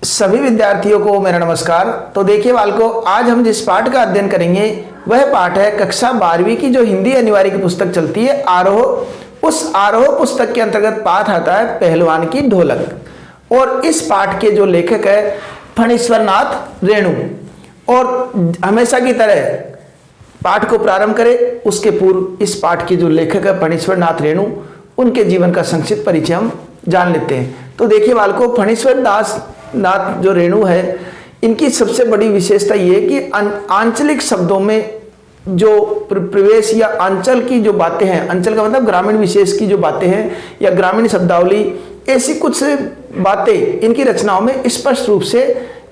सभी विद्यार्थियों को मेरा नमस्कार। तो देखिए बालकों, आज हम जिस पाठ का अध्ययन करेंगे वह पाठ है कक्षा 12वीं की जो हिंदी अनिवार्य की पुस्तक चलती है आरोह। उस आरोह पुस्तक के अंतर्गत पाठ आता है पहलवान की ढोलक। और इस पाठ के जो लेखक है फणीश्वर नाथ रेणु। और हमेशा की तरह पाठ को प्रारंभ करें उसके पूर्व इस पाठ के जो लेखक है फणीश्वर नाथ रेणु, उनके जीवन का संक्षिप्त परिचय हम जान लेते हैं। तो देखिए बालकों, फणीश्वर नाथ जो रेणु है, इनकी सबसे बड़ी विशेषता ये है कि आंचलिक शब्दों में जो प्रवेश या अंचल की जो बातें हैं, अंचल का मतलब ग्रामीण विशेष की जो बातें हैं या ग्रामीण शब्दावली, ऐसी कुछ बातें इनकी रचनाओं में स्पष्ट रूप से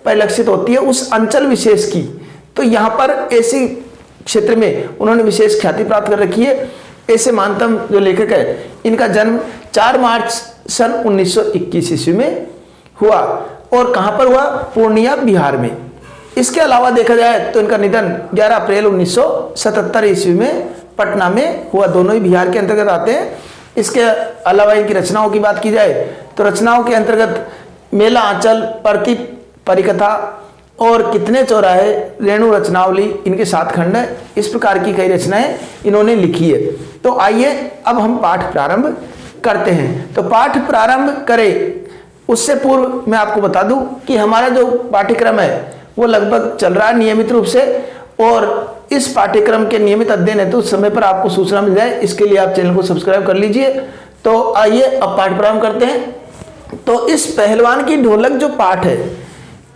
परिलक्षित होती है उस अंचल विशेष की। तो यहाँ पर ऐसी क्षेत्र में उन्होंने विशेष ख्याति प्राप्त कर रखी है। ऐसे मानतम जो लेखक है, इनका जन्म 4 मार्च सन 1921 ईस्वी में हुआ। और कहां पर हुआ? पूर्णिया, बिहार में। इसके अलावा देखा जाए तो इनका निधन 11 अप्रैल 1977 ईस्वी में पटना में हुआ। दोनों ही बिहार के अंतर्गत आते हैं। इसके अलावा इनकी रचनाओं की बात की जाए तो रचनाओं के अंतर्गत मेला आंचल, परती परिकथा और कितने चौराहे, रेणु रचनावली, इनके 7 खंड है। इस प्रकार की कई रचनाएं इन्होंने लिखी है। तो आइए अब हम पाठ प्रारंभ करते हैं। तो पाठ प्रारंभ करें उससे पूर्व मैं आपको बता दूं कि हमारा जो पाठ्यक्रम है वो लगभग चल रहा है नियमित रूप से। और इस पाठ्यक्रम के नियमित अध्ययन है तो उस समय पर आपको सूचना मिल जाए, इसके लिए आप चैनल को सब्सक्राइब कर लीजिए। तो आइए अब पाठ प्रारंभ करते हैं। तो इस पहलवान की ढोलक जो पाठ है,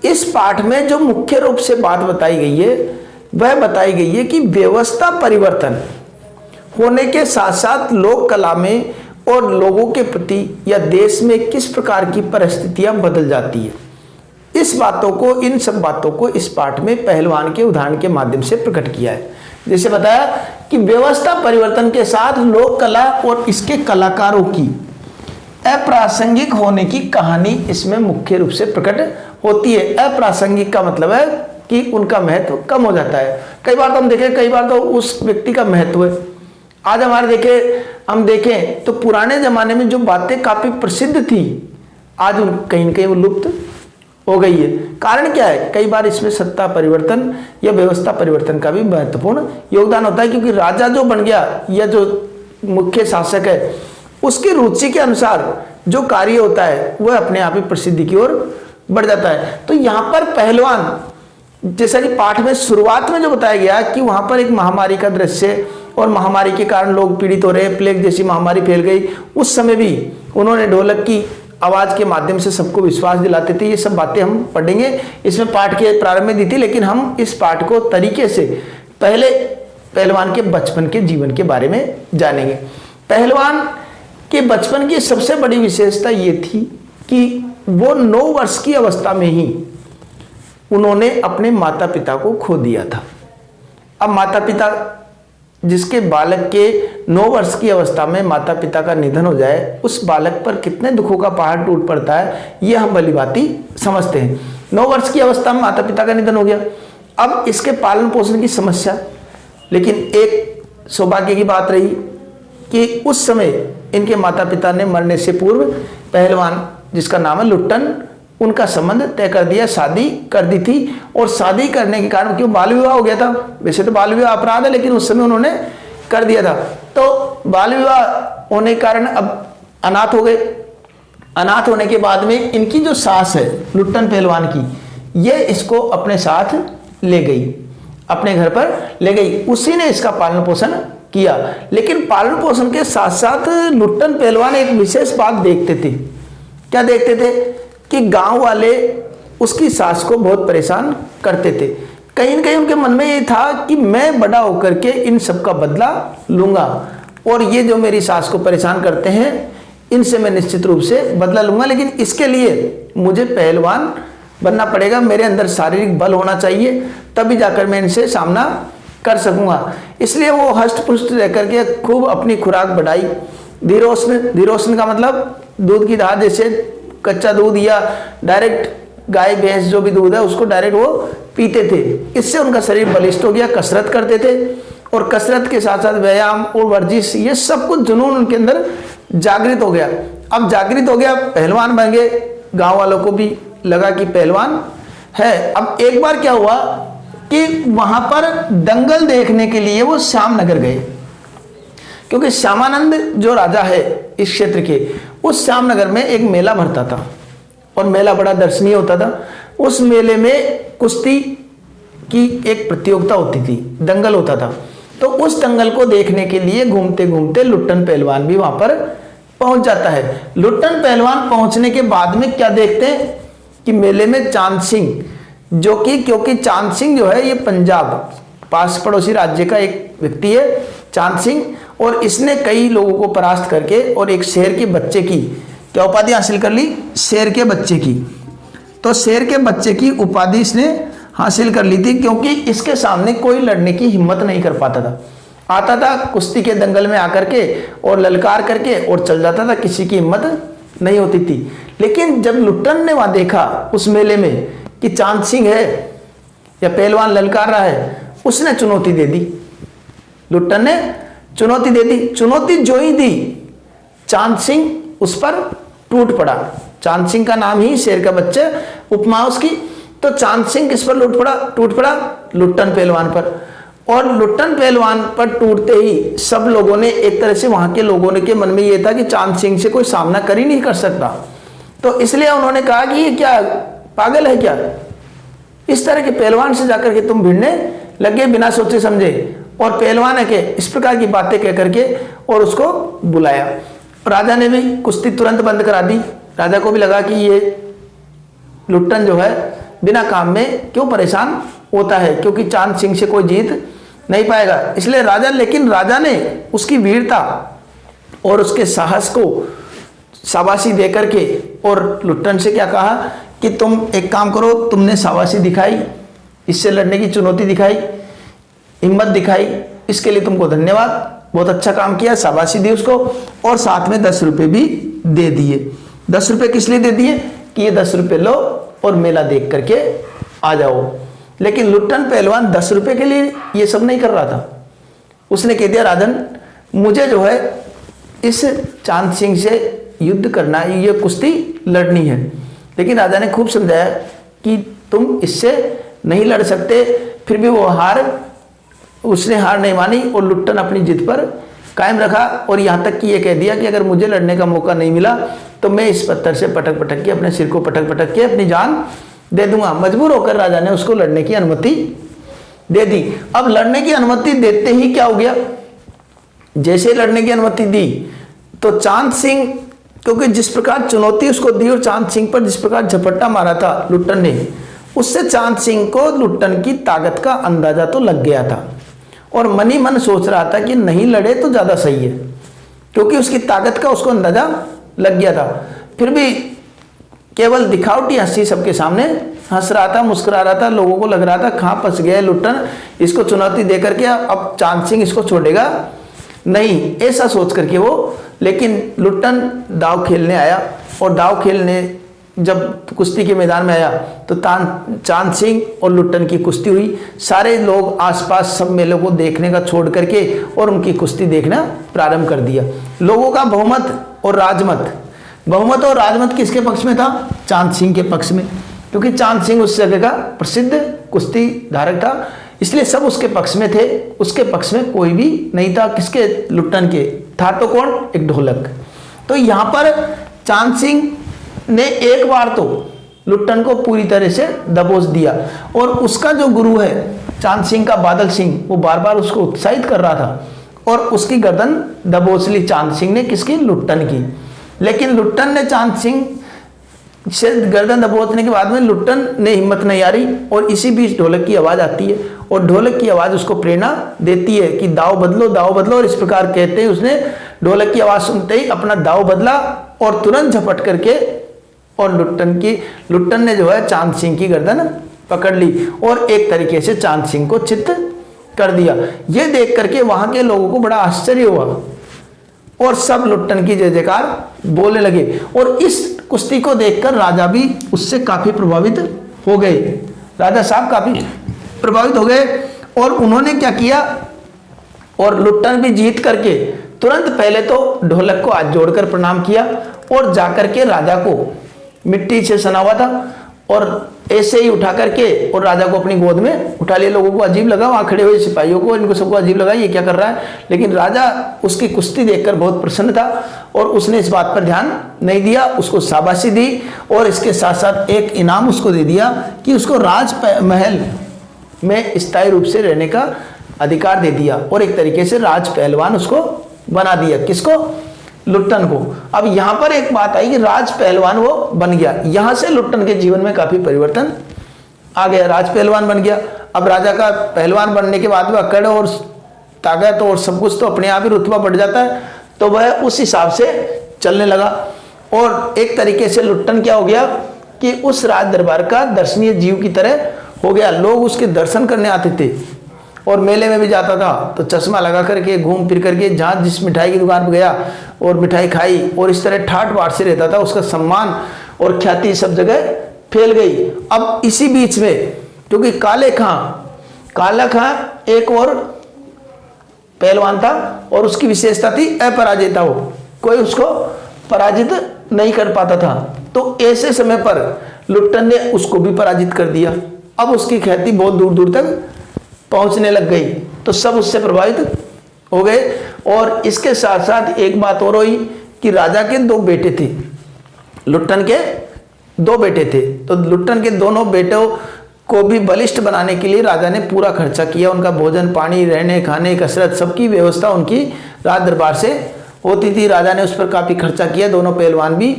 इस पाठ में जो मुख्य रूप से बात बताई गई है वह बताई गई है कि व्यवस्था परिवर्तन होने के साथ साथ लोक कला में और लोगों के प्रति या देश में किस प्रकार की परिस्थितियां बदल जाती है। इन सब बातों को इस पाठ में पहलवान के उदाहरण के माध्यम से प्रकट किया है। जैसे बताया कि व्यवस्था परिवर्तन के साथ लोक कला और इसके कलाकारों की अप्रासंगिक होने की कहानी इसमें मुख्य रूप से प्रकट होती है। अप्रासंगिक का मतलब है कि उनका महत्व कम हो जाता है। कई बार तो हम देखें, कई बार तो उस व्यक्ति का महत्व है। आज हम देखें तो पुराने जमाने में जो बातें काफी प्रसिद्ध थी, आज कहीं न कहीं वो लुप्त हो गई है। कारण क्या है? कई बार इसमें सत्ता परिवर्तन या व्यवस्था परिवर्तन का भी महत्वपूर्ण योगदान होता है, क्योंकि राजा जो बन गया या जो मुख्य शासक है उसकी रुचि के अनुसार जो कार्य होता है वह अपने आप ही प्रसिद्धि की ओर बढ़ जाता है। तो यहाँ पर पहलवान, जैसा कि पाठ में शुरुआत में जो बताया गया कि वहां पर एक महामारी का दृश्य और महामारी के कारण लोग पीड़ित हो रहे, प्लेग जैसी महामारी फैल गई, उस समय भी उन्होंने ढोलक की आवाज के माध्यम से सबको विश्वास दिलाते थे। ये सब बातें हम पढ़ेंगे, इसमें पाठ के प्रारंभ में दी थी, लेकिन हम इस पाठ को तरीके से पहले पहलवान के बचपन के जीवन के बारे में जानेंगे। पहलवान के बचपन की सबसे बड़ी विशेषता ये थी कि वो 9 वर्ष की अवस्था में ही उन्होंने अपने माता पिता को खो दिया था। अब माता पिता, जिसके बालक के 9 वर्ष की अवस्था में माता पिता का निधन हो जाए, उस बालक पर कितने दुखों का पहाड़ टूट पड़ता है, ये हम भलीभांति समझते हैं। 9 वर्ष की अवस्था में माता पिता का निधन हो गया। अब इसके पालन पोषण की समस्या, लेकिन एक सौभाग्य की बात रही कि उस समय इनके माता पिता ने मरने से पूर्व पहलवान, जिसका नाम है लुट्टन, उनका संबंध तय कर दिया, शादी कर दी थी। और शादी करने के कारण, क्यों बाल विवाह हो गया था, वैसे तो बाल विवाह अपराध है लेकिन उस समय उन्होंने कर दिया था, तो बाल विवाह होने के कारण अब अनाथ हो गए। अनाथ होने के बाद में इनकी जो सास है लुट्टन पहलवान की, ये इसको अपने साथ ले गई, अपने घर पर ले गई। उसी ने इसका पालन पोषण किया। लेकिन पालन पोषण के साथ साथ लुट्टन पहलवान एक विशेष बात देखते थे। क्या देखते थे? कि गांव वाले उसकी सास को बहुत परेशान करते थे। कहीं न कहीं उनके मन में ये था कि मैं बड़ा होकर के इन सब का बदला लूंगा, और ये जो मेरी सास को परेशान करते हैं इनसे मैं निश्चित रूप से बदला लूंगा, लेकिन इसके लिए मुझे पहलवान बनना पड़ेगा, मेरे अंदर शारीरिक बल होना चाहिए, तभी जाकर मैं इनसे सामना कर सकूंगा। इसलिए वो हष्ट पुष्ट रह करके खूब अपनी खुराक बढ़ाई। धीरोष्ण का मतलब दूध की धार, जैसे कच्चा दूध या डायरेक्ट गाय भैंस जो भी दूध है उसको डायरेक्ट वो पीते थे। इससे उनका शरीर बलिष्ठ हो गया। कसरत करते थे, और कसरत के साथ साथ व्यायाम और वर्जिश, ये सब कुछ जुनून उनके अंदर जागृत हो गया। अब जागृत हो गया, पहलवान बन गए, गांव वालों को भी लगा कि पहलवान है। अब एक बार क्या हुआ कि वहां पर दंगल देखने के लिए वो श्यामनगर गए, क्योंकि श्यामानंद जो राजा है इस क्षेत्र के, उस श्यामनगर में एक मेला भरता था और मेला बड़ा दर्शनीय होता था। उस मेले में कुश्ती की एक प्रतियोगिता होती थी, दंगल होता था। तो उस दंगल को देखने के लिए घूमते घूमते लुट्टन पहलवान भी वहां पर पहुंच जाता है। लुट्टन पहलवान पहुंचने के बाद में क्या देखते हैं कि मेले में चांद सिंह, जो कि क्योंकि चांद सिंह जो है ये पंजाब पास पड़ोसी राज्य का एक व्यक्ति है चांद सिंह, और इसने कई लोगों को परास्त करके और एक शेर के बच्चे की क्या उपाधि हासिल कर ली, शेर के बच्चे की। तो शेर के बच्चे की उपाधि इसने हासिल कर ली थी, क्योंकि इसके सामने कोई लड़ने की हिम्मत नहीं कर पाता था। आता था कुश्ती के दंगल में आकर के और ललकार करके और चल जाता था, किसी की हिम्मत नहीं होती थी। लेकिन जब लुट्टन ने वहां देखा उस मेले में कि चांद सिंह है या पहलवान ललकार रहा है, उसने चुनौती दे दी। लुट्टन ने चुनौती दे दी। चुनौती जो ही दी, चांद सिंह उस पर टूट पड़ा। चांद सिंह का नाम ही शेर का बच्चा, उपमा उसकी। तो चांद सिंह किस पर टूट पड़ा? लुट्टन पहलवान पर। और लुट्टन पहलवान पर टूटते ही सब लोगों ने, एक तरह से वहां के लोगों के मन में यह था कि चांद सिंह से कोई सामना कर ही नहीं कर सकता। तो इसलिए उन्होंने कहा कि ये क्या पागल है क्या, इस तरह के पहलवान से जाकर के तुम भिड़ने लगे बिना सोचे समझे। और पहलवान है के इस प्रकार की बातें कह करके और उसको बुलाया। राजा ने भी कुश्ती तुरंत बंद करा दी। राजा को भी लगा कि ये लुट्टन जो है बिना काम में क्यों परेशान होता है, क्योंकि चांद सिंह से कोई जीत नहीं पाएगा। इसलिए लेकिन राजा ने उसकी वीरता और उसके साहस को शाबाशी दे करके और लुट्टन से क्या कहा कि तुम एक काम करो, तुमने शाबाशी दिखाई, इससे लड़ने की चुनौती दिखाई, हिम्मत दिखाई, इसके लिए तुमको धन्यवाद, बहुत अच्छा काम किया, शाबाशी दी उसको। और साथ में 10 रुपये भी दे दिए। 10 रुपये किस लिए दे दिए कि ये 10 रुपये लो और मेला देख करके आ जाओ। लेकिन लुट्टन पहलवान 10 रुपये के लिए ये सब नहीं कर रहा था। उसने कह दिया राजन, मुझे जो है इस चांद सिंह से युद्ध करना है, ये कुश्ती लड़नी है। लेकिन राजा ने खूब समझाया कि तुम इससे नहीं लड़ सकते। फिर भी उसने हार नहीं मानी और लुट्टन अपनी जिद पर कायम रखा। और यहाँ तक कि ये कह दिया कि अगर मुझे लड़ने का मौका नहीं मिला तो मैं इस पत्थर से पटक पटक के अपने सिर को पटक के अपनी जान दे दूंगा। मजबूर होकर राजा ने उसको लड़ने की अनुमति दे दी। अब लड़ने की अनुमति देते ही क्या हो गया, जैसे लड़ने की अनुमति दी तो चांद सिंह, क्योंकि जिस प्रकार चुनौती उसको दी और चांद सिंह पर जिस प्रकार झपट्टा मारा था लुट्टन ने, उससे चांद सिंह को लुट्टन की ताकत का अंदाजा तो लग गया था। और मन ही मन सोच रहा था कि नहीं लड़े तो ज्यादा सही है, क्योंकि उसकी ताकत का उसको अंदाजा लग गया था। फिर भी केवल दिखावटी हंसी सबके सामने हंस रहा था, मुस्कुरा रहा था। लोगों को लग रहा था कहाँ फंस गया लुट्टन, इसको चुनौती दे करके अब चांद सिंह इसको छोड़ेगा नहीं, ऐसा सोच करके वो। लेकिन लुट्टन दाव खेलने आया और दाव खेलने जब कुश्ती के मैदान में आया तो चांद सिंह और लुट्टन की कुश्ती हुई। सारे लोग आसपास सब मेले को देखने का छोड़ करके और उनकी कुश्ती देखना प्रारंभ कर दिया। लोगों का बहुमत और राजमत किसके पक्ष में था? चांद सिंह के पक्ष में, क्योंकि चांद सिंह उस जगह का प्रसिद्ध कुश्ती धारक था, इसलिए सब उसके पक्ष में थे। उसके पक्ष में कोई भी नहीं था। किसके? लुट्टन के। था तो कौन? एक ढोलक। तो यहाँ पर चांद सिंह ने एक बार तो लुट्टन को पूरी तरह से दबोच दिया। और उसका जो गुरु है चांद सिंह का, बादल सिंह, वो बार बार उसको उत्साहित कर रहा था और उसकी गर्दन दबोच ली चांद सिंह ने। किसकी? लुट्टन की। लेकिन लुट्टन ने चांद सिंह से गर्दन दबोचने के बाद में लुट्टन ने हिम्मत नहीं हारी। और इसी बीच ढोलक की आवाज आती है और ढोलक की आवाज उसको प्रेरणा देती है कि दाव बदलो, दाव बदलो। और इस प्रकार कहते ही उसने ढोलक की आवाज सुनते ही अपना दाव बदला और तुरंत झपट करके और लुट्टन ने जो है चांद सिंह की गर्दन पकड़ ली और एक तरीके से चांद सिंह को चित्त कर दिया। यह देख करके वहां के लोगों को बड़ा आश्चर्य हुआ और सब लुट्टन की जय जयकार बोलने लगे। और इस कुश्ती को देखकर राजा भी उससे काफी प्रभावित हो गए। राजा साहब काफी प्रभावित हो गए और उन्होंने क्या किया, और लुट्टन भी जीत करके तुरंत पहले तो ढोलक को हाथ जोड़कर प्रणाम किया और जाकर के राजा को, मिट्टी से सना हुआ था, और ऐसे ही उठा करके और राजा को अपनी गोद में उठा लिया। लोगों को अजीब लगा, वहां खड़े हुए सिपाहियों को, इनको सबको अजीब लगा ये क्या कर रहा है, लेकिन राजा उसकी कुश्ती देखकर बहुत प्रसन्न था और उसने इस बात पर ध्यान नहीं दिया, उसको शाबाशी दी और इसके साथ साथ एक इनाम उसको दे दिया कि उसको राज महल में स्थायी रूप से रहने का अधिकार दे दिया और एक तरीके से राज पहलवान उसको बना दिया। किसको? लुट्टन को। अब यहां पर एक बात आई कि राज पहलवान वो बन गया। यहां से लुट्टन के जीवन में काफी परिवर्तन आ गया, राज पहलवान बन गया। अब राजा का पहलवान बनने के बाद वह अकड़ और ताकत और सब कुछ तो अपने आप ही रुतबा बढ़ जाता है, तो वह उस हिसाब से चलने लगा और एक तरीके से लुट्टन क्या हो गया कि उस राज दरबार का दर्शनीय जीव की तरह हो गया। लोग उसके दर्शन करने आते थे और मेले में भी जाता था तो चश्मा लगा करके घूम फिर करके जहाँ जिस मिठाई की दुकान पर गया और मिठाई खाई और इस तरह ठाट बाट से रहता था। उसका सम्मान और ख्याति सब जगह फैल गई। अब इसी बीच में क्योंकि काला खां एक और पहलवान था और उसकी विशेषता थी अपराजिता, हो कोई उसको पराजित नहीं कर पाता था। तो ऐसे समय पर लुट्टन ने उसको भी पराजित कर दिया। अब उसकी ख्याति बहुत दूर दूर तक पहुंचने लग गई, तो सब उससे प्रभावित हो गए। और इसके साथ साथ एक बात और हुई कि राजा के दो बेटे थे, लुट्टन के दो बेटे थे, तो लुट्टन के दोनों बेटों को भी बलिष्ठ बनाने के लिए राजा ने पूरा खर्चा किया। उनका भोजन पानी रहने खाने कसरत सबकी व्यवस्था उनकी राज दरबार से होती थी। राजा ने उस पर काफी खर्चा किया। दोनों पहलवान भी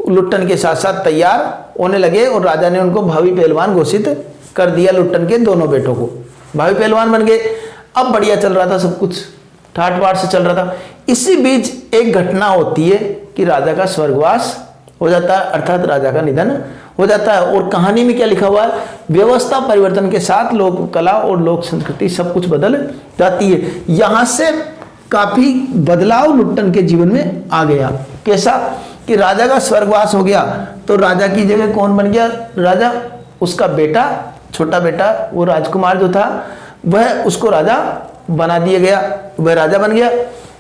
लुट्टन के साथ साथ तैयार होने लगे और राजा ने उनको भावी पहलवान घोषित कर दिया। लुट्टन के दोनों बेटों को भावी पहलवान बन गए। अब बढ़िया चल रहा था, सब कुछ ठाट बाट से चल रहा था। इसी बीच एक घटना होती है कि राजा का स्वर्गवास हो जाता है, अर्थात राजा का निधन हो जाता है। और कहानी में क्या लिखा हुआ है? व्यवस्था परिवर्तन के साथ लोक कला और लोक संस्कृति सब कुछ बदल जाती है। यहां से काफी बदलाव लुट्टन के जीवन में आ गया। कैसा कि राजा का स्वर्गवास हो गया तो राजा की जगह कौन बन गया? राजा, उसका बेटा, छोटा बेटा, वो राजकुमार जो था वह उसको राजा बना दिया गया, वह राजा बन गया।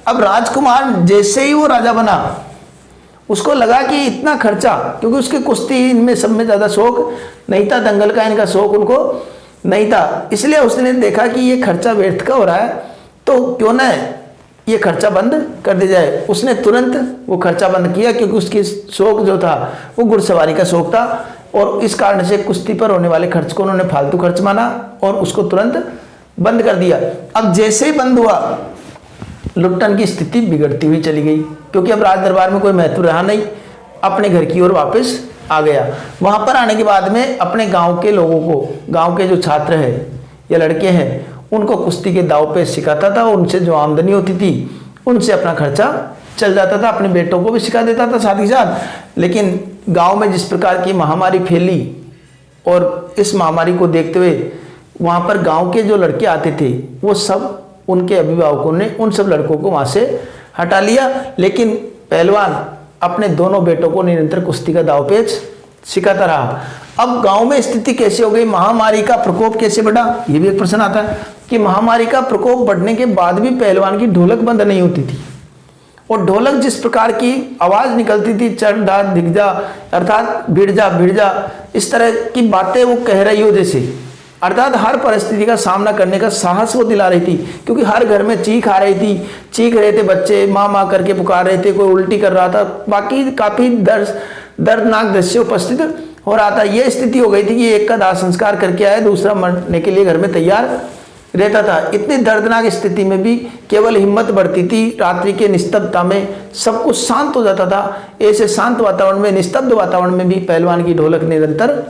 अब राजकुमार जैसे ही वो राजा बना उसको लगा कि इतना खर्चा, क्योंकि उसके कुश्ती इनमें सब में ज्यादा शौक नहीं था, दंगल का इनका शौक उनको नहीं था, इसलिए उसने देखा कि ये खर्चा व्यर्थ का हो रहा है तो क्यों ना ये खर्चा बंद कर दिया जाए। उसने तुरंत वो खर्चा बंद किया क्योंकि उसकी शौक जो था वो घुड़सवारी का शौक था और इस कारण से कुश्ती पर होने वाले खर्च को उन्होंने फालतू खर्च माना और उसको तुरंत बंद कर दिया। अब जैसे ही बंद हुआ लुट्टन की स्थिति बिगड़ती हुई चली गई, क्योंकि अब राज दरबार में कोई महत्व रहा नहीं, अपने घर की ओर वापस आ गया। वहां पर आने के बाद में अपने गांव के लोगों को, गांव के जो छात्र हैं या लड़के हैं, उनको कुश्ती के दाव पे सिखाता था। उनसे जो आमदनी होती थी उनसे अपना खर्चा चल जाता था, अपने बेटों को भी सिखा देता था साथ ही साथ। लेकिन गांव में जिस प्रकार की महामारी फैली और इस महामारी को देखते हुए वहां पर गांव के जो लड़के आते थे वो सब, उनके अभिभावकों ने उन सब लड़कों को वहां से हटा लिया। लेकिन पहलवान अपने दोनों बेटों को निरंतर कुश्ती का दांवपेच सिखाता रहा। अब गांव में स्थिति कैसे हो गई? महामारी का प्रकोप कैसे बढ़ा? ये भी एक प्रश्न आता है कि महामारी का प्रकोप बढ़ने के बाद भी पहलवान की ढोलक बंद नहीं होती थी और ढोलक जिस प्रकार की आवाज निकलती थी, चढ़ ढा दिख जा, अर्थात भिड़ जा, इस तरह की बातें वो कह रही हो जैसे, अर्थात हर परिस्थिति का सामना करने का साहस वो दिला रही थी। क्योंकि हर घर में चीख आ रही थी, चीख रहे थे बच्चे, माँ माँ करके पुकार रहे थे, कोई उल्टी कर रहा था, बाकी काफी दर्दनाक दृश्य उपस्थित हो रहा था। ये स्थिति हो गई थी कि एक का दाह संस्कार करके आया, दूसरा मरने के लिए घर में तैयार रहता था। इतनी दर्दनाक स्थिति में भी केवल हिम्मत बढ़ती थी। रात्रि के निस्तब्धता में सब कुछ शांत हो जाता था। ऐसे शांत वातावरण में, निस्तब्ध वातावरण में भी पहलवान की ढोलक निरंतर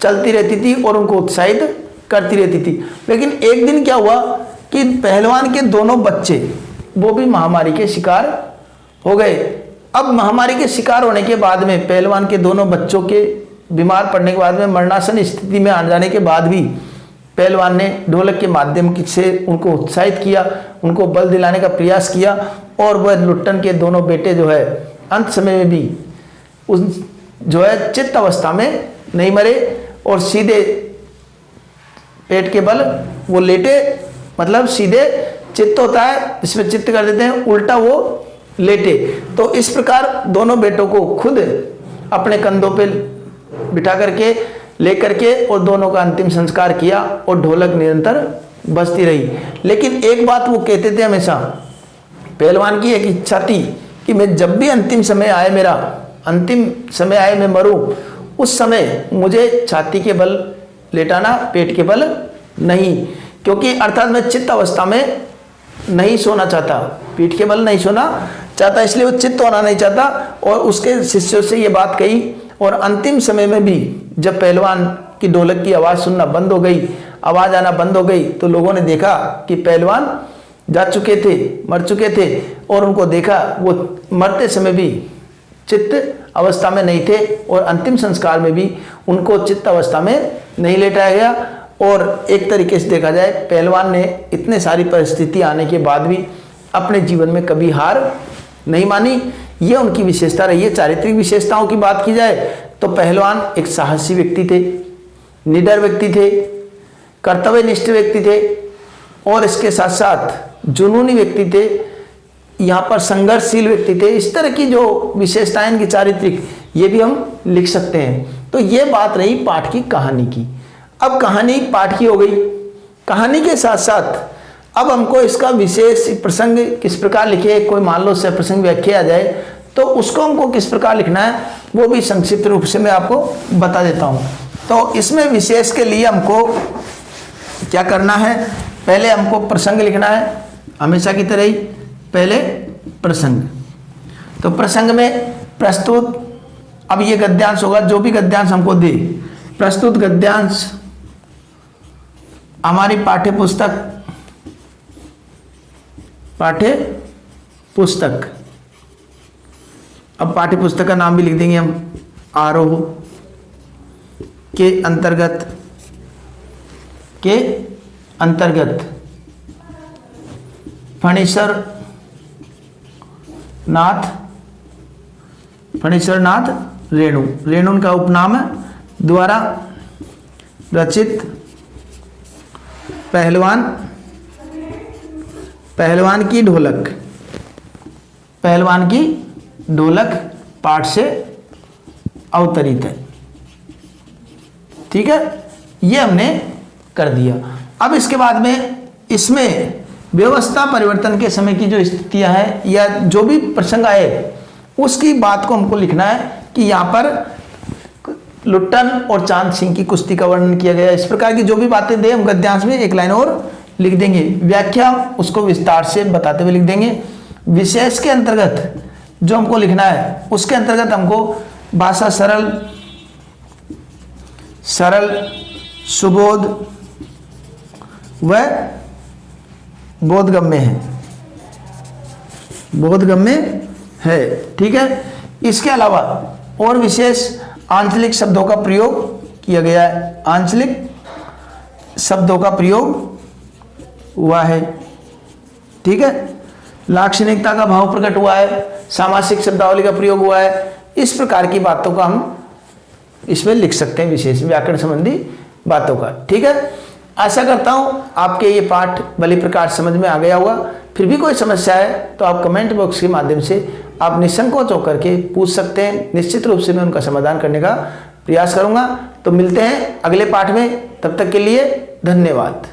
चलती रहती थी और उनको उत्साहित करती रहती थी। लेकिन एक दिन क्या हुआ कि पहलवान के दोनों बच्चे वो भी महामारी के शिकार हो गए। अब महामारी के शिकार होने के बाद में, पहलवान के दोनों बच्चों के बीमार पड़ने के बाद में, मरणासन स्थिति में आ जाने के बाद भी पहलवान ने ढोलक के माध्यम से उनको उत्साहित किया, उनको बल दिलाने का प्रयास किया और वह लुट्टन के दोनों बेटे जो है अंत समय में भी उस जो है चित्त अवस्था में नहीं मरे और सीधे पेट के बल वो लेटे, मतलब सीधे चित्त होता है जिसमें चित्त कर देते हैं, उल्टा वो लेटे। तो इस प्रकार दोनों बेटों को खुद अपने कंधों पे बिठा करके लेकर के और दोनों का अंतिम संस्कार किया और ढोलक निरंतर बजती रही। लेकिन एक बात वो कहते थे हमेशा, पहलवान की एक इच्छा थी कि मैं जब भी अंतिम समय आए, मेरा अंतिम समय आए, मैं मरूं, उस समय मुझे छाती के बल लेटाना, पेट के बल नहीं, क्योंकि अर्थात मैं चित्त अवस्था में नहीं सोना चाहता, पीठ के बल नहीं सोना चाहता, इसलिए वो चित्त होना नहीं चाहता। और उसके शिष्यों से ये बात कही। और अंतिम समय में भी जब पहलवान की ढोलक की आवाज़ सुनना बंद हो गई, आवाज़ आना बंद हो गई, तो लोगों ने देखा कि पहलवान जा चुके थे, मर चुके थे, और उनको देखा वो मरते समय भी चित्त अवस्था में नहीं थे, और अंतिम संस्कार में भी उनको चित्त अवस्था में नहीं लेटाया गया। और एक तरीके से देखा जाए, पहलवान ने इतने सारी परिस्थिति आने के बाद भी अपने जीवन में कभी हार नहीं मानी। ये उनकी विशेषता रही है। चारित्रिक विशेषताओं की बात की जाए तो पहलवान एक साहसी व्यक्ति थे, निडर व्यक्ति थे, कर्तव्यनिष्ठ व्यक्ति थे, और इसके साथ साथ जुनूनी व्यक्ति थे, यहाँ पर संघर्षशील व्यक्ति थे। इस तरह की जो विशेषताएं इनकी चारित्रिक, ये भी हम लिख सकते हैं। तो ये बात रही पाठ की कहानी की। अब कहानी पाठ की हो गई, कहानी के साथ साथ अब हमको इसका विशेष प्रसंग किस प्रकार लिखे, कोई मान लो से प्रसंग व्याख्या आ जाए तो उसको हमको किस प्रकार लिखना है, वो भी संक्षिप्त रूप से मैं आपको बता देता हूँ। तो इसमें विशेष के लिए हमको क्या करना है, पहले हमको प्रसंग लिखना है, हमेशा की तरह ही पहले प्रसंग। तो प्रसंग में प्रस्तुत, अब ये गद्यांश होगा, जो भी गद्यांश हमको दे, प्रस्तुत गद्यांश हमारी पाठ्य पुस्तक। अब पाठ्य पुस्तक का नाम भी लिख देंगे हम, आरोह के अंतर्गत फणीश्वर नाथ रेणु का उपनाम द्वारा रचित पहलवान की ढोलक पाठ से अवतरित है। ठीक है, ये हमने कर दिया। अब इसके बाद में इसमें व्यवस्था परिवर्तन के समय की जो स्थितियां हैं या जो भी प्रसंग आए उसकी बात को हमको लिखना है कि यहाँ पर लुट्टन और चांद सिंह की कुश्ती का वर्णन किया गया। इस प्रकार की जो भी बातें दे हम गद्यांश में एक लाइन और लिख देंगे, व्याख्या उसको विस्तार से बताते हुए लिख देंगे। विशेष के अंतर्गत जो हमको लिखना है उसके अंतर्गत हमको भाषा सरल सुबोध व बोधगम्य है। ठीक है, इसके अलावा और विशेष आंचलिक शब्दों का प्रयोग किया गया है, आंचलिक शब्दों का प्रयोग हुआ है। ठीक है, लाक्षणिकता का भाव प्रकट हुआ है, सामासिक शब्दावली का प्रयोग हुआ है। इस प्रकार की बातों का हम इसमें लिख सकते हैं, विशेष व्याकरण संबंधी बातों का। ठीक है, आशा करता हूं आपके ये पाठ भली प्रकार समझ में आ गया होगा। फिर भी कोई समस्या है तो आप कमेंट बॉक्स के माध्यम से आप निसंकोच होकर के पूछ सकते हैं, निश्चित रूप से मैं उनका समाधान करने का प्रयास करूंगा। तो मिलते हैं अगले पाठ में, तब तक के लिए धन्यवाद।